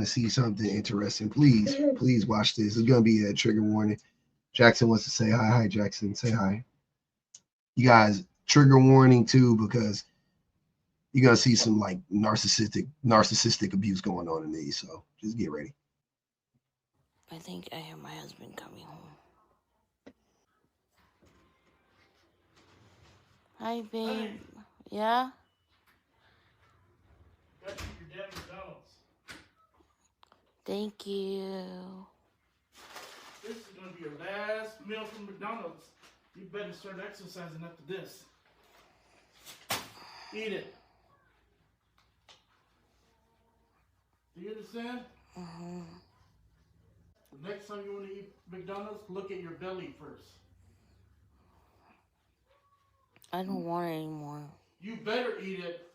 to see something interesting, please watch this. It's gonna be a trigger warning. Jackson wants to say hi. Hi, Jackson. Say hi. You guys, trigger warning too, because you're gonna see some like narcissistic abuse going on in these. So just get ready. I think I hear my husband coming home. Hi, babe. Honey. Yeah? Got you your damn McDonald's. Thank you. This is gonna be your last meal from McDonald's. You better start exercising after this. Eat it. Do you understand? Mm-hmm. The next time you want to eat McDonald's, look at your belly first. I don't want it anymore. You better eat it.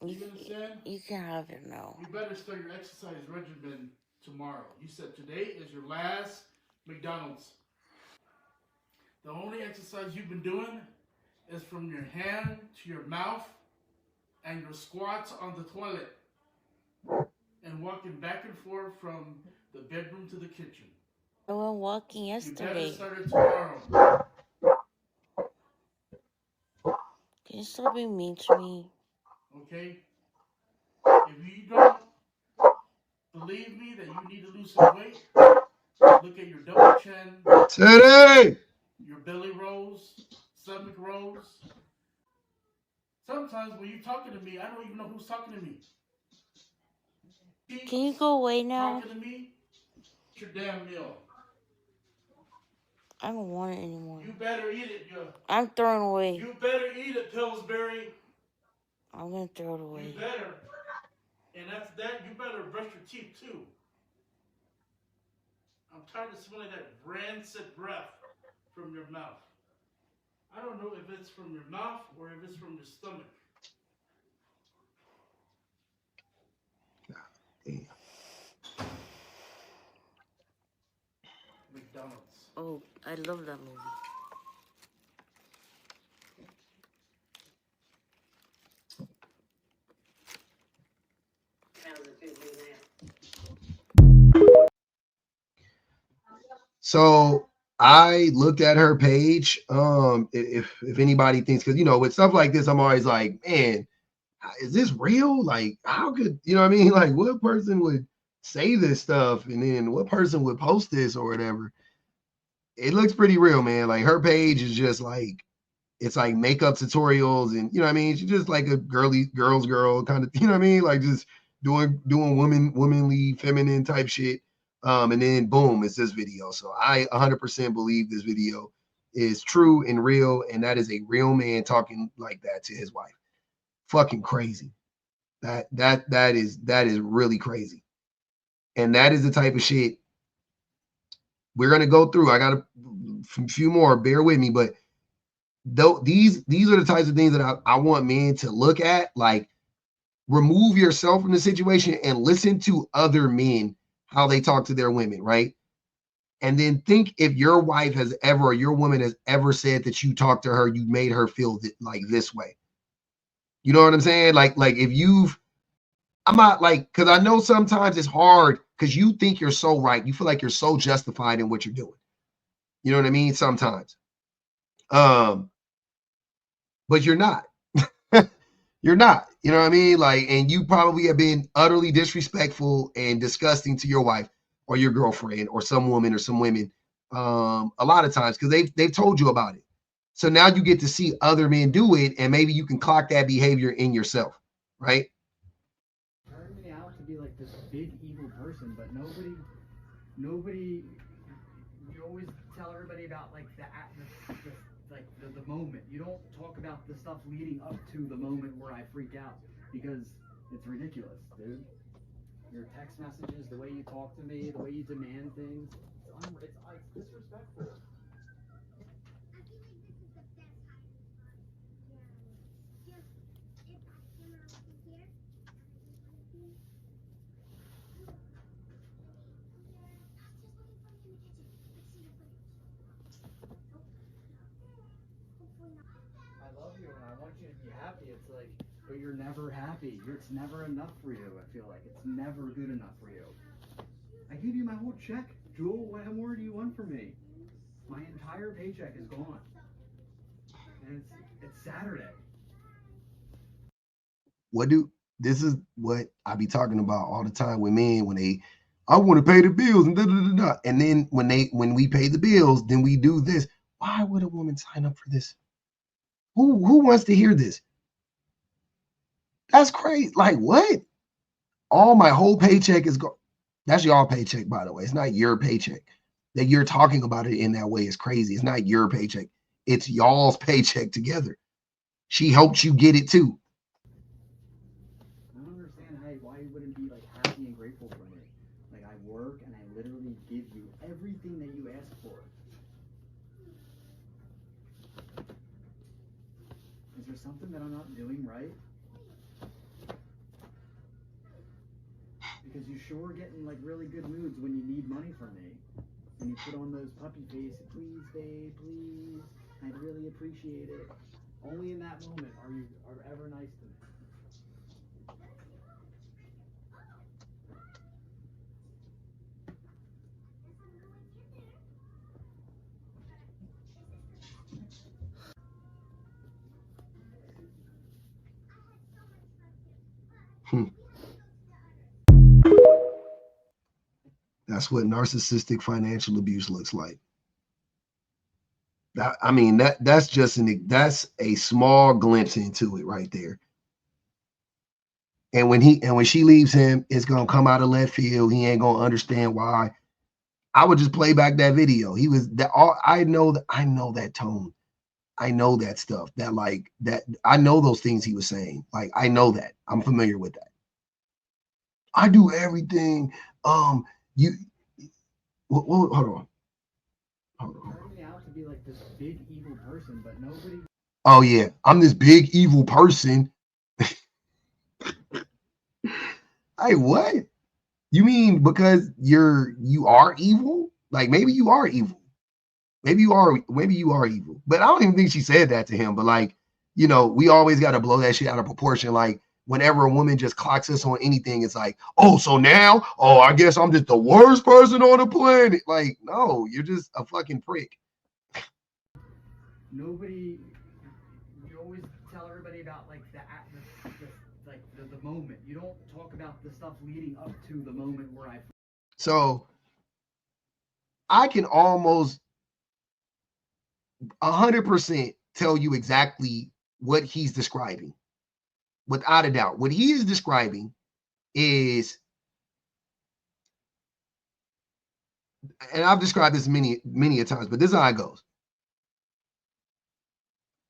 You understand? You can have it now. You better start your exercise regimen tomorrow. You said today is your last McDonald's. The only exercise you've been doing is from your hand to your mouth and your squats on the toilet and walking back and forth from the bedroom to the kitchen. I went walking You yesterday. better start it tomorrow. Can you stop being mean to me? Okay? If you don't believe me that you need to lose some weight, look at your double chin, Today, your belly rolls, stomach rolls. Sometimes when you're talking to me, I don't even know who's talking to me. Can you go away now? Talking to me? It's your damn meal. I don't want it anymore. You better eat it, yo. I'm throwing away. You better eat it, Pillsbury. I'm gonna throw it away. You better. And after that, you better brush your teeth too. I'm tired of smelling that rancid breath from your mouth. I don't know if it's from your mouth or if it's from your stomach. damn. McDonald's. Oh, I love that movie. So I looked at her page. If anybody thinks, because with stuff like this, I'm always like, man, is this real? Like, how could what I mean? Like, what person would say this stuff, and then what person would post this or whatever? It looks pretty real, man. Like her page is just like it's like makeup tutorials, and what I mean, she's just like a girl's girl kind of, what I mean, like just doing womanly, feminine type shit. And then boom, it's this video. So I 100% believe this video is true and real, and that is a real man talking like that to his wife. Fucking crazy. That is really crazy. And that is the type of shit we're gonna go through. I got a few more, bear with me, but though these are the types of things that I want men to look at. Like, remove yourself from the situation and listen to other men, how they talk to their women, right? And then think if your wife has ever, or your woman has ever said that you talked to her, you made her feel like this way. You know what I'm saying? Like if I'm not like, because I know sometimes it's hard because you think you're so right. You feel like you're so justified in what you're doing. You know what I mean? Sometimes. But you're not. You're not. You know what I mean? Like, and you probably have been utterly disrespectful and disgusting to your wife or your girlfriend or some woman or some women a lot of times because they've told you about it. So now you get to see other men do it, and maybe you can clock that behavior in yourself, right? Turned me out to be like this big evil person, but nobody. You always tell everybody about like the moment. You don't talk about the stuff leading up to the moment where I freak out because it's ridiculous, dude. Your text messages, the way you talk to me, the way you demand things, it's disrespectful. I love you and I want you to be happy. It's like, but you're never happy. It's never enough for you. I feel like never good enough for you. I gave you my whole check. Jewel, what more do you want from me? My entire paycheck is gone. And it's Saturday. This is what I be talking about all the time with men when I want to pay the bills and da, da, da, da. And then when we pay the bills, then we do this. Why would a woman sign up for this? Who wants to hear this? That's crazy. Like what? All my whole paycheck is gone. That's y'all paycheck, by the way. It's not your paycheck. That you're talking about it in that way is crazy. It's not your paycheck. It's y'all's paycheck together. She helped you get it too. I don't understand why you wouldn't be like happy and grateful for me. Like I work and I literally give you everything that you ask for. Is there something that I'm not doing right? Because you sure get in like really good moods when you need money from me. And you put on those puppy face, please babe, please. I'd really appreciate it. Only in that moment are you ever nice to me. That's what narcissistic financial abuse looks like. That's a small glimpse into it right there. And when she leaves him, it's gonna come out of left field. He ain't gonna understand why. I would just play back that video. He was that all I know that tone. I know that stuff. That I know those things he was saying. Like I know that. I'm familiar with that. I do everything. You hold on. Turning me out to be like this big evil person, but nobody. Oh yeah, I'm this big evil person. Hey, what? You mean because you are evil? Like maybe you are evil. Maybe you are evil. But I don't even think she said that to him. But like, we always got to blow that shit out of proportion. Like whenever a woman just clocks us on anything, it's like, oh, so now, I guess I'm just the worst person on the planet. Like, no, you're just a fucking prick. Nobody. You always tell everybody about like the moment. You don't talk about the stuff leading up to the moment where I. So I can almost 100% tell you exactly what he's describing. Without a doubt, what he is describing is, and I've described this many a times, but this is how it goes.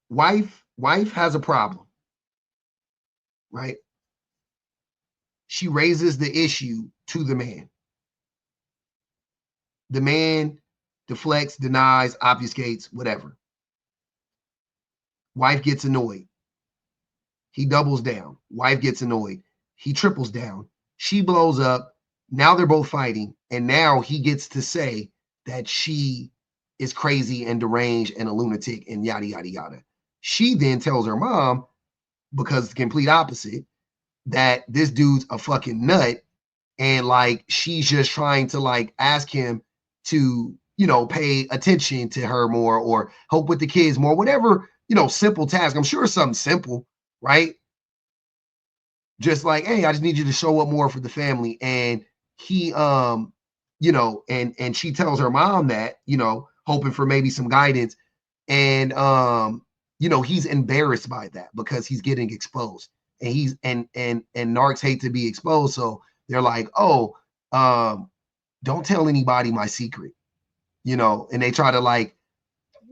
Wife has a problem, right? She raises the issue to the man. The man deflects, denies, obfuscates, whatever. Wife gets annoyed. He doubles down. Wife gets annoyed. He triples down. She blows up. Now they're both fighting. And now he gets to say that she is crazy and deranged and a lunatic and yada, yada, yada. She then tells her mom, because it's the complete opposite, that this dude's a fucking nut. And like, she's just trying to like ask him to, pay attention to her more or help with the kids more, whatever, simple task. I'm sure it's something simple, right? Just like, hey, I just need you to show up more for the family. And he, and she tells her mom that, hoping for maybe some guidance. And, he's embarrassed by that because he's getting exposed. And he's, and narcs hate to be exposed. So they're like, don't tell anybody my secret, and they try to like,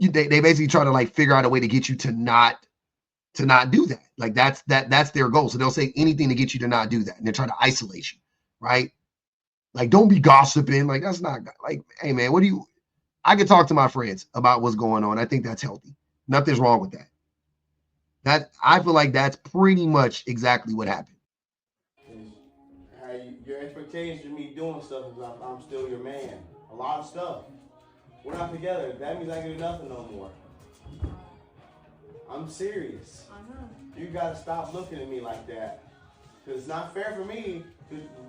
they basically try to like figure out a way to get you to not do that. Like that's their goal. So they'll say anything to get you to not do that. And they're trying to isolate you, right? Like, don't be gossiping. Like, that's not like, hey man, I could talk to my friends about what's going on. I think that's healthy. Nothing's wrong with that. I feel like that's pretty much exactly what happened. Your expectations of me doing stuff is I'm still your man. A lot of stuff. We're not together. That means I can do nothing no more. I'm serious. You gotta stop looking at me like that. Because it's not fair for me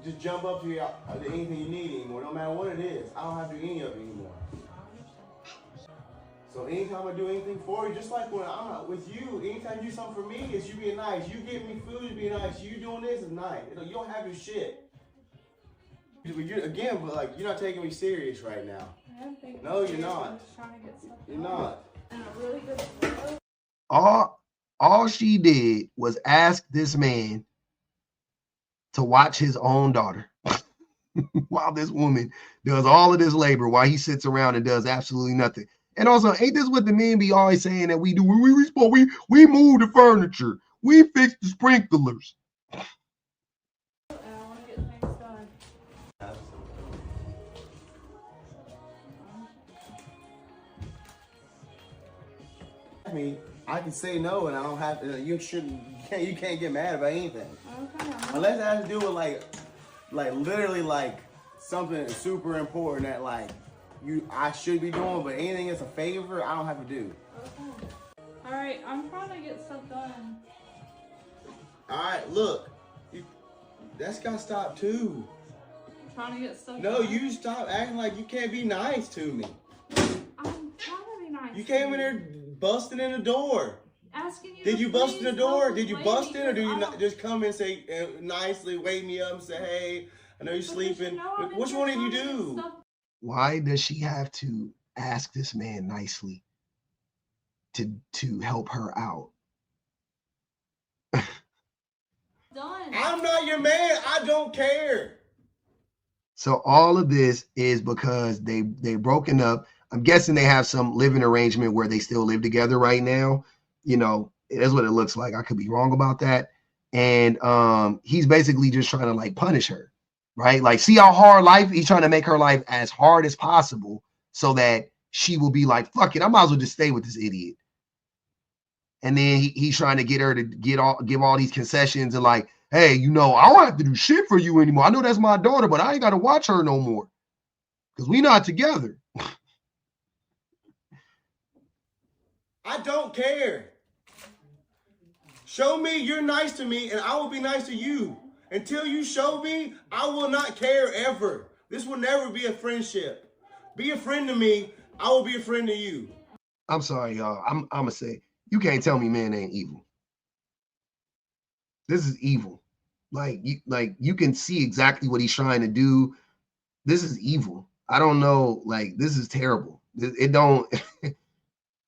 to just jump up to anything you need anymore, no matter what it is. I don't have to do any of it anymore. So anytime I do anything for you, just like when I'm not with you, anytime you do something for me, it's you being nice. You give me food, you being nice. You doing this is nice. You don't have your shit. Again, but like you're not taking me serious right now. No, you're not. You're not. All she did was ask this man to watch his own daughter while this woman does all of this labor while he sits around and does absolutely nothing. And also, ain't this what the men be always saying that we do? We move the furniture, we fix the sprinklers. I mean, I can say no, and I don't have to. You can't get mad about anything, unless it has to do with like literally like something super important that like I should be doing. But anything that's a favor, I don't have to do. Okay. All right, I'm trying to get stuff done. All right, look, that's gotta stop too. I'm trying to get stuff No, done. you stop acting like you can't be nice to me. I'm trying to be nice. You came in there busting in the door. Asking you. Did you bust in the door? Did you bust in, or do you not? just come and say nicely, wake me up and say, hey, I know you're sleeping. Which one did you do? Why does she have to ask this man nicely to help her out? Done. I'm not your man. I don't care. So all of this is because they broken up. I'm guessing they have some living arrangement where they still live together right now. You know, that's what it looks like. I could be wrong about that. And he's basically just trying to like punish her, right? Like, see how hard life, he's trying to make her life as hard as possible so that she will be like, fuck it, I might as well just stay with this idiot. And then he's trying to get her to give all these concessions and like, hey, you know, I don't have to do shit for you anymore. I know that's my daughter, but I ain't got to watch her no more because we not together. I don't care. Show me you're nice to me and I will be nice to you. Until you show me, I will not care ever. This will never be a friendship. Be a friend to me, I will be a friend to you. I'm sorry, y'all. I'm gonna say, you can't tell me man ain't evil. This is evil. Like you can see exactly what he's trying to do. This is evil. I don't know. Like, this is terrible. It don't.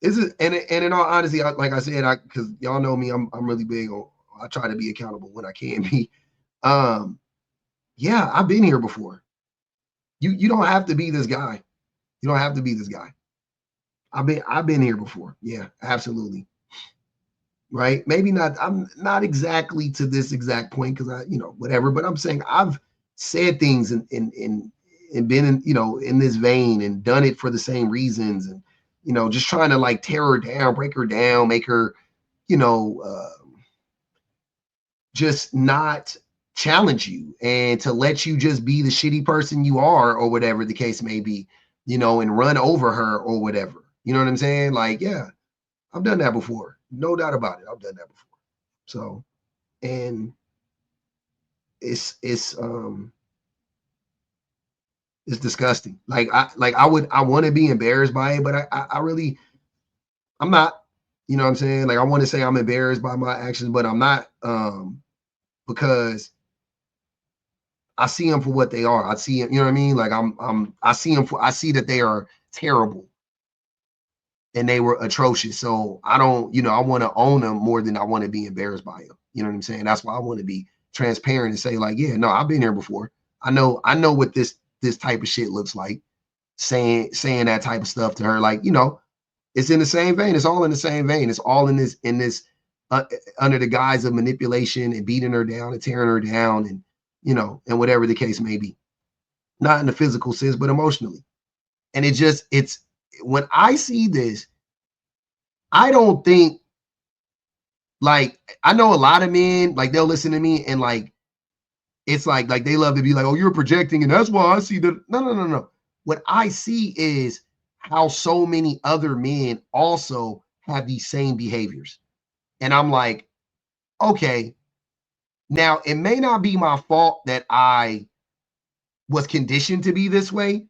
This is, and in all honesty, like I said, because y'all know me, I'm really big on. I try to be accountable when I can be. Yeah, I've been here before. You don't have to be this guy. You don't have to be this guy. I've been here before. Yeah, absolutely. Right? Maybe not. I'm not exactly to this exact point because whatever. But I'm saying I've said things and been in this vein and done it for the same reasons and just trying to like tear her down, break her down, make her just not challenge you and to let you just be the shitty person you are or whatever the case may be, and run over her or whatever. You know what I'm saying? Like, yeah, I've done that before. No doubt about it. I've done that before. So, and it's disgusting. Like I want to be embarrassed by it, but I'm not, you know what I'm saying? Like, I want to say I'm embarrassed by my actions, but I'm not, because I see them for what they are. I see them, you know what I mean? Like I see them I see that they are terrible and they were atrocious. So I don't, I want to own them more than I want to be embarrassed by them. You know what I'm saying? That's why I want to be transparent and say like, yeah, no, I've been here before. I know what this type of shit looks like, saying that type of stuff to her. Like, it's in the same vein. It's all in the same vein. It's all in this under the guise of manipulation and beating her down and tearing her down and, and whatever the case may be. Not in the physical sense, but emotionally. And it's when I see this, I don't think, like, I know a lot of men, like, they'll listen to me and like, it's like they love to be like, oh, you're projecting and that's why I see that. No. What I see is how so many other men also have these same behaviors. And I'm like, okay, Now, it may not be my fault that I was conditioned to be this way.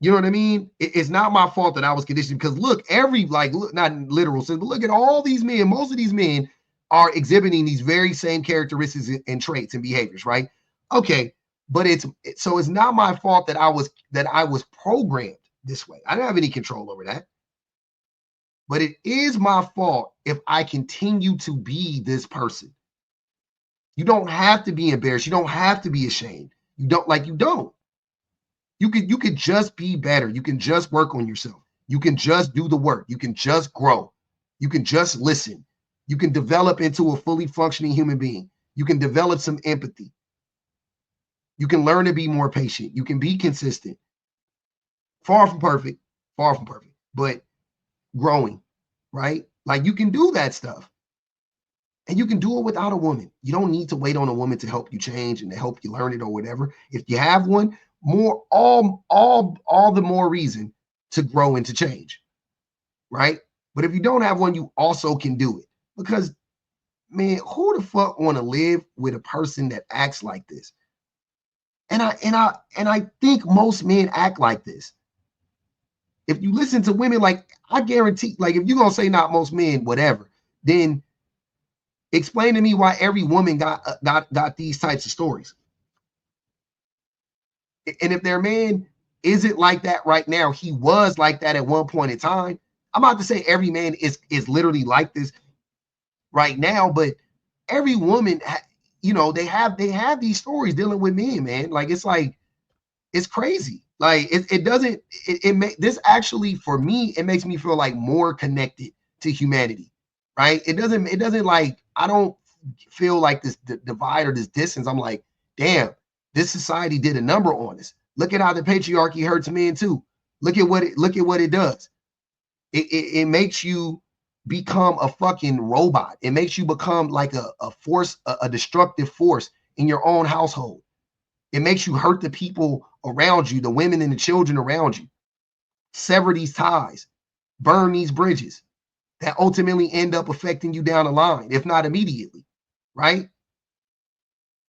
You know what I mean? It's not my fault that I was conditioned, because look, look, not in literal sense, but look at all these men. Most of these men are exhibiting these very same characteristics and traits and behaviors, right? Okay, but it's not my fault that I was programmed this way. I don't have any control over that. But it is my fault if I continue to be this person. You don't have to be embarrassed. You don't have to be ashamed. You don't. You could just be better. You can just work on yourself. You can just do the work. You can just grow. You can just listen. You can develop into a fully functioning human being. You can develop some empathy. You can learn to be more patient. You can be consistent. Far from perfect, but growing, right? Like, you can do that stuff. And you can do it without a woman. You don't need to wait on a woman to help you change and to help you learn it or whatever. If you have one, all the more reason to grow and to change, right? But if you don't have one, you also can do it. Because, man, who the fuck want to live with a person that acts like this? And I think most men act like this. If you listen to women, like, I guarantee, like, if you're gonna say not most men, whatever, then explain to me why every woman got these types of stories. And if their man isn't like that right now, he was like that at one point in time. I'm about to say every man is literally like this right now, but every woman, they have these stories dealing with men, man. Like, it's crazy. Like, this actually, for me, it makes me feel like more connected to humanity, right? It doesn't like, I don't feel like this divide or this distance. I'm like, damn, this society did a number on us. Look at how the patriarchy hurts men too. Look at what it does. It makes you become a fucking robot. It makes you become like a force, a destructive force in your own household. It makes you hurt the people around you, the women and the children around you. Sever these ties, burn these bridges that ultimately end up affecting you down the line, if not immediately, right?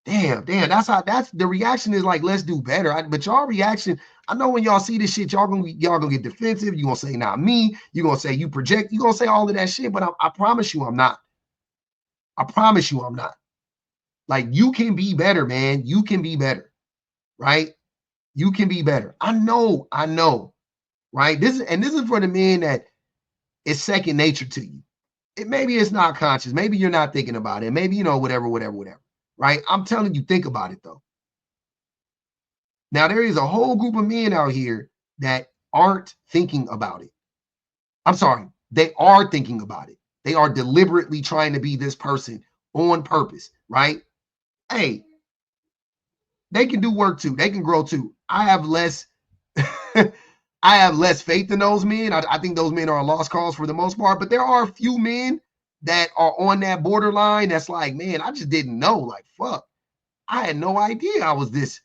Damn, that's the reaction is like, let's do better. But y'all reaction, I know when y'all see this shit, y'all gonna get defensive. You're gonna say, not me. You're gonna say you project. You're gonna say all of that shit, but I promise you I'm not. I promise you I'm not. Like, you can be better, man. You can be better, right? You can be better. I know, right? This is for the men that it's second nature to you. Maybe it's not conscious. Maybe you're not thinking about it. Maybe, whatever. Right? I'm telling you, think about it though. Now, there is a whole group of men out here that aren't thinking about it. I'm sorry, they are thinking about it. They are deliberately trying to be this person on purpose, right? Hey, they can do work too. They can grow too. I have less faith in those men. I think those men are a lost cause for the most part, but there are a few men that are on that borderline that's like, man, I just didn't know. Like, fuck, I had no idea I was this.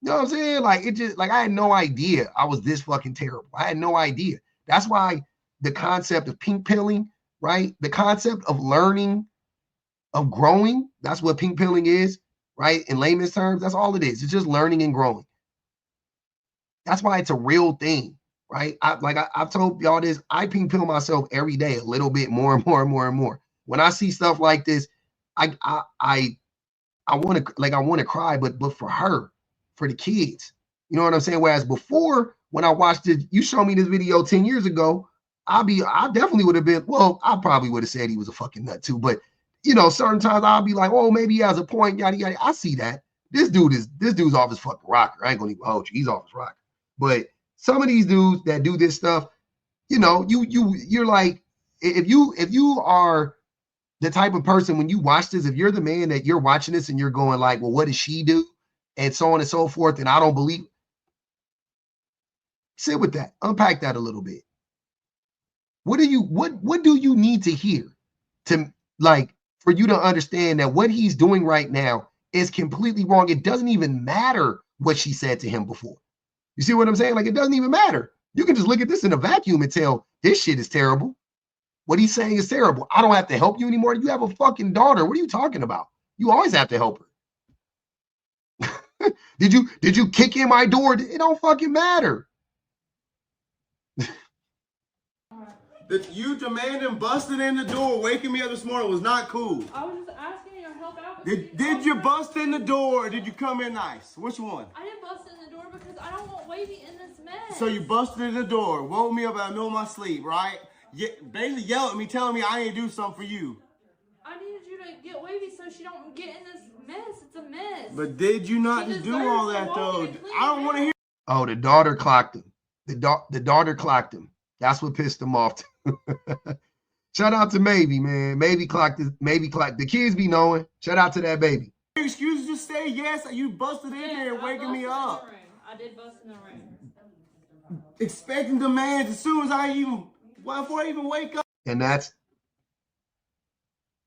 You know what I'm saying? Like, it just, like, I had no idea I was this fucking terrible. I had no idea. That's why the concept of pink pilling, right? The concept of learning, of growing, that's what pink pilling is, right? In layman's terms, that's all it is. It's just learning and growing. That's why it's a real thing, right? I've told y'all this. I pink pill myself every day a little bit more and more and more and more. When I see stuff like this, I want to cry, but for her, for the kids, you know what I'm saying? Whereas before, when I watched it, you showed me this video 10 years ago, I definitely would have been, well, I probably would have said he was a fucking nut too, but certain times I'll be like, oh, maybe he has a point, yada yada. I see that. This dude's off his fucking rocker. I ain't gonna even hold you. He's off his rocker. But some of these dudes that do this stuff, you're like, if you are the type of person, when you watch this, if you're the man that you're watching this and you're going like, well, what does she do? And so on and so forth. And I don't believe. Sit with that. Unpack that a little bit. What do you need to hear to, like, for you to understand that what he's doing right now is completely wrong? It doesn't even matter what she said to him before. You see what I'm saying? Like, it doesn't even matter. You can just look at this in a vacuum and tell this shit is terrible. What he's saying is terrible. I don't have to help you anymore. You have a fucking daughter. What are you talking about? You always have to help her. Did you kick in my door? It don't fucking matter. You demanding busting in the door, waking me up this morning was not cool. I was just asking you to help out. Did you bust in the door or did you come in nice? Which one? I didn't bust in the door because I don't want Wavy in this mess. So you busted in the door, woke me up out of the middle of my sleep, right? Basically yelled at me, telling me I need to do something for you. I needed you to get Wavy so she don't get in this mess. It's a mess. But did you not just do all that though? I don't want to hear. Oh, the daughter clocked him. The daughter clocked him. That's what pissed him off. Shout out to Maybe, man. Maybe clocked. The kids be knowing. Shout out to that baby. Excuses, just say yes. You busted in there and waking me up. I did bust in the room. Expecting demands as soon as before I even wake up. And that's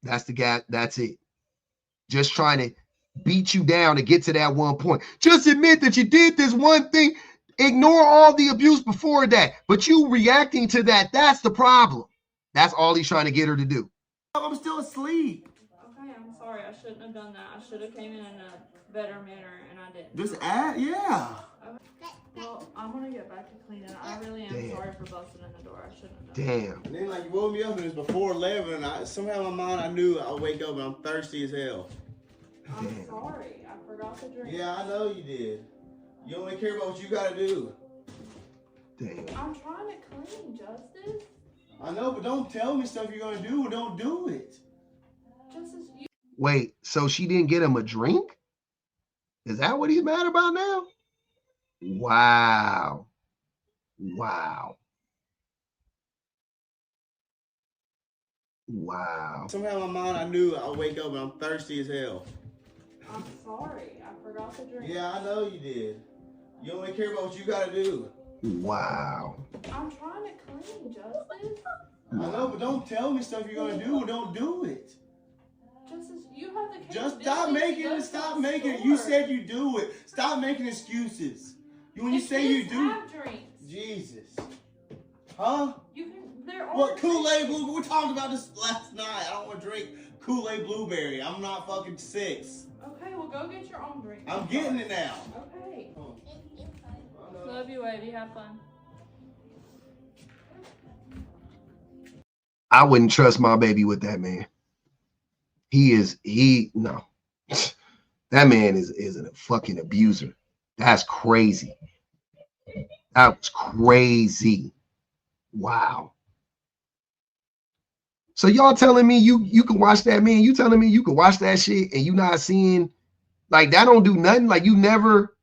the gap. That's it. Just trying to beat you down to get to that one point. Just admit that you did this one thing. Ignore all the abuse before that. But you reacting to that, that's the problem. That's all he's trying to get her to do. I'm still asleep. Okay, I'm sorry. I shouldn't have done that. I should have came in a better manner, and I didn't. Just yeah. Okay. Well, I'm going to get back to cleaning. I really am sorry for busting in the door. I shouldn't have done Damn. And then, you woke me up, and it was before 11, and somehow in my mind, I knew I'd wake up, and I'm thirsty as hell. I'm sorry. I forgot to drink. Yeah, I know you did. You only care about what you got to do. Damn. I'm trying to clean, Justice. I know, but don't tell me stuff you're going to do, and don't do it. Justice, you... Wait, so she didn't get him a drink? Is that what he's mad about now? Wow. Wow. Wow. Somehow in my mind, I knew I'd wake up, and I'm thirsty as hell. I'm sorry. I forgot to drink. Yeah, I know you did. You only care about what you got to do. Wow. I'm trying to clean, Justice. I know, but don't tell me stuff you're going to do, and don't do it. Justice, you have the Just stop making it. You said you do it. Stop making excuses. When you say you do. Have drinks. Jesus. Huh? You can. There are. What Kool-Aid Blueberry? We talked about this last night. I don't want to drink Kool-Aid Blueberry. I'm not fucking 6. Okay, well go get your own drink. I'm getting it now. Okay. Love you, Wavy. Have fun. I wouldn't trust my baby with that man. No. That man is a fucking abuser. That's crazy. That was crazy. Wow. So y'all telling me you can watch that man? You telling me you can watch that shit and you not seeing that don't do nothing? You never.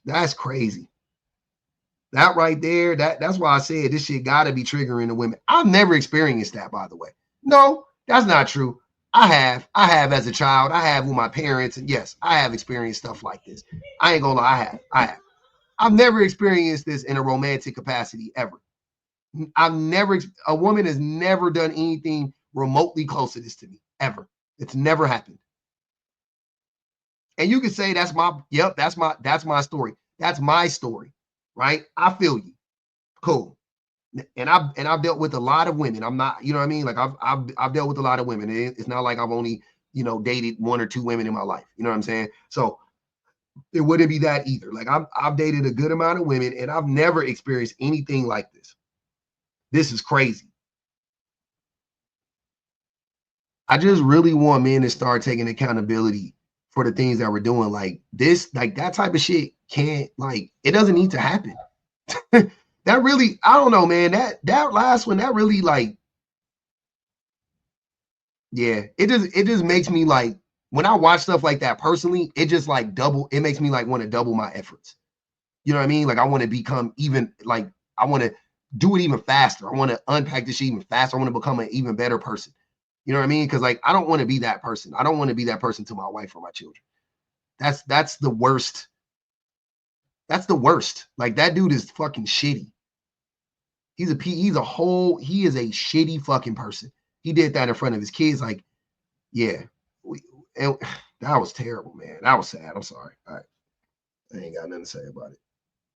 That's crazy. That right there, that's why I said this shit gotta be triggering the women. I've never experienced that, by the way. No, that's not true. I have as a child. I have with my parents, and yes, I have experienced stuff like this. I ain't gonna lie, I have. I've never experienced this in a romantic capacity ever. A woman has never done anything remotely close to this to me, ever. It's never happened. And you can say that's my story. That's my story, right? I feel you. Cool. And I've dealt with a lot of women. I'm not, you know what I mean? I've dealt with a lot of women. It's not like I've only, dated 1 or 2 women in my life. You know what I'm saying? So it wouldn't be that either. I've dated a good amount of women and I've never experienced anything like this. This is crazy. I just really want men to start taking accountability for the things that we're doing. That type of shit can't, it doesn't need to happen. That really, I don't know, man. That last one, that really yeah, it just makes me when I watch stuff like that personally, it just it makes me want to double my efforts. You know what I mean? I want to become even I want to do it even faster. I want to unpack this shit even faster. I want to become an even better person. You know what I mean? Because I don't want to be that person. I don't want to be that person to my wife or my children. That's the worst. That's the worst. That dude is fucking shitty. He is a shitty fucking person. He did that in front of his kids. Yeah. That was terrible, man. That was sad. I'm sorry. All right. I ain't got nothing to say about it.